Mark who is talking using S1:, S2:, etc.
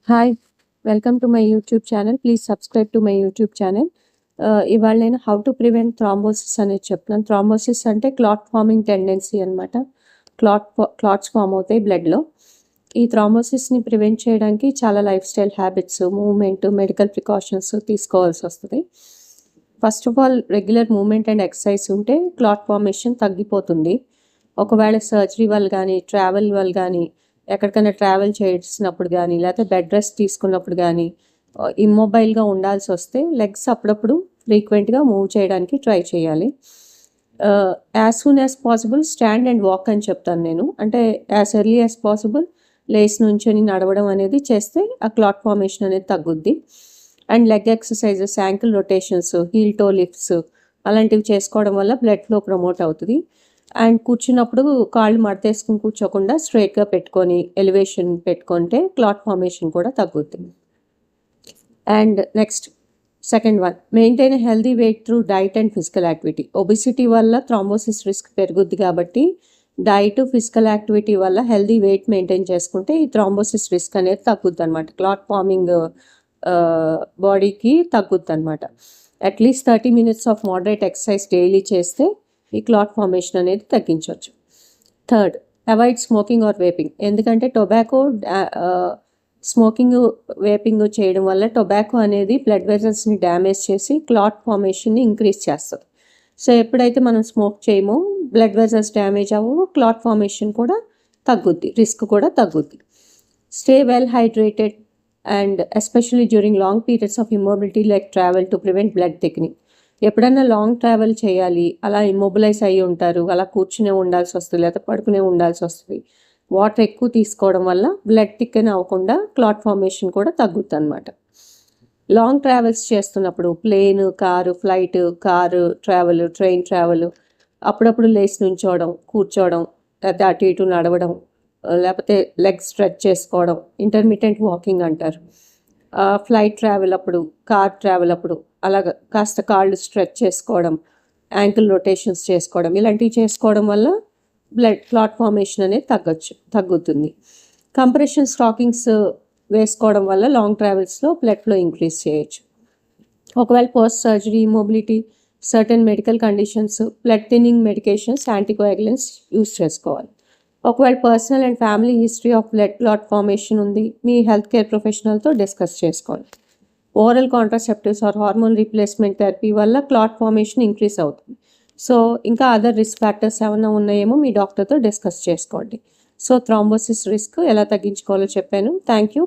S1: Hi! Welcome to my YouTube channel. Please subscribe to my YouTube channel. ఇవాళ నేను how to prevent thrombosis అనేది చెప్తున్నాను. Thrombosis అంటే clot forming tendency అనమాట. Clots form అవుతాయి బ్లడ్‌లో. ఈ థ్రాంబోసిస్‌ని ప్రివెంట్ చేయడానికి చాలా lifestyle habits, movement, medical precautions తీసుకోవాల్సొస్తది. First of all regular movement and exercise ఉంటే క్లాట్ ఫార్మేషన్ తగ్గిపోతుంది. ఒకవేళ సర్జరీ వల్ల గానీ, ట్రావెల్ వల్ల గానీ, ఎక్కడికైనా ట్రావెల్ చేసినప్పుడు గానీ, లేకపోతే బెడ్ రెస్ట్ తీసుకున్నప్పుడు గానీ, ఇమ్మొబైల్‌గా ఉండాల్సొస్తే లెగ్స్ అప్పుడప్పుడు ఫ్రీక్వెంట్‌గా మూవ్ చేయడానికి ట్రై చేయాలి. As soon as possible stand and walk అని చెప్తాను నేను. అంటే యాజ్ ఎర్లీ యాజ్ పాసిబుల్ లేసి నుంచొని నడవడం అనేది చేస్తే ఆ క్లాట్ ఫార్మేషన్ అనేది తగ్గుద్ది. And leg exercises, ankle rotations, heel toe lifts అలాంటివి చేసుకోవడం వల్ల బ్లడ్ ఫ్లో ప్రమోట్ అవుతుంది. అండ్ కూర్చున్నప్పుడు కాళ్ళు మడతేసుకుని కూర్చోకుండా స్ట్రైట్‌గా పెట్టుకొని, ఎలివేషన్ పెట్టుకుంటే క్లాట్ ఫార్మేషన్ కూడా తగ్గుద్ది. And next second one, maintain a healthy weight through diet and physical activity. Obesity వల్ల థ్రాంబోసిస్ రిస్క్ పెరుగుద్ది కాబట్టి డైట్, ఫిజికల్ యాక్టివిటీ వల్ల హెల్తీ వెయిట్ మెయింటైన్ చేసుకుంటే ఈ థ్రాంబోసిస్ రిస్క్ అనేది తగ్గుద్దనమాట. క్లాట్ ఫార్మింగ్ బాడీకి తగ్గుద్దనమాట. At least 30 minutes of moderate exercise daily చేస్తే ఈ క్లాట్ ఫార్మేషన్ అనేది తగ్గించవచ్చు. Third, avoid smoking or vaping. ఎందుకంటే టొబాకో, స్మోకింగ్, వేపింగ్ చేయడం వల్ల టొబాకో అనేది బ్లడ్ వెజల్స్ని డ్యామేజ్ చేసి క్లాట్ ఫార్మేషన్ని ఇంక్రీజ్ చేస్తుంది. సో ఎప్పుడైతే మనం స్మోక్ చేయమో బ్లడ్ వెజల్స్ డ్యామేజ్ అవ్వవు, క్లాట్ ఫార్మేషన్ కూడా తగ్గుద్ది, రిస్క్ కూడా తగ్గుద్ది. Stay well hydrated and especially during long periods of immobility like travel to prevent blood thickening. ఎప్పుడన్నా లాంగ్ ట్రావెల్ చేయాలి, అలా ఇమ్మొబిలైజ్ అయ్యి ఉంటారు, అలా కూర్చునే ఉండాల్సి వస్తుంది, లేకపోతే పడుకునే ఉండాల్సి వస్తుంది. వాటర్ ఎక్కువ తీసుకోవడం వల్ల బ్లడ్ థిక్కెన్ అవ్వకుండా క్లాట్ ఫార్మేషన్ కూడా తగ్గుద్ది అనమాట. లాంగ్ ట్రావెల్స్ చేస్తున్నప్పుడు plane, car, flight, car travel, train travel, అప్పుడప్పుడు లేచి నుంచోవడం, కూర్చోవడం, లేకపోతే అటు ఇటు నడవడం, లేకపోతే లెగ్ స్ట్రెచ్ చేసుకోవడం ఇంటర్మిటెంట్ వాకింగ్ అంటారు. ఫ్లైట్ ట్రావెల్ అప్పుడు, కార్ ట్రావెల్ అప్పుడు అలాగ కాస్త కాళ్ళు స్ట్రెచ్ చేసుకోవడం, యాంకిల్ రొటేషన్స్ చేసుకోవడం, ఇలాంటివి చేసుకోవడం వల్ల బ్లడ్ క్లాట్ ఫార్మేషన్ అనేది తగ్గుతుంది. కంప్రెషన్ స్టాకింగ్స్ వేసుకోవడం వల్ల లాంగ్ ట్రావెల్స్లో బ్లడ్ ఫ్లో ఇంక్రీజ్ చేయొచ్చు. ఒకవేళ post surgery immobility, certain medical conditions, blood thinning medications, anticoagulants use చేసుకోవాలి. ఒకవేళ personal and family history of blood clot formation ఉంది, మీ హెల్త్ కేర్ ప్రొఫెషనల్తో డిస్కస్ చేసుకోండి. Oral contraceptives or hormone replacement therapy వల్ల clot formation increase అవుతుంది. So ఇంకా other risk factors ఏమైనా ఉన్నాయేమో మీ డాక్టర్తో డిస్కస్ చేసుకోండి. సో థ్రాంబోసిస్ రిస్క్ ఎలా తగ్గించుకోవాలో చెప్పాను. Thank you.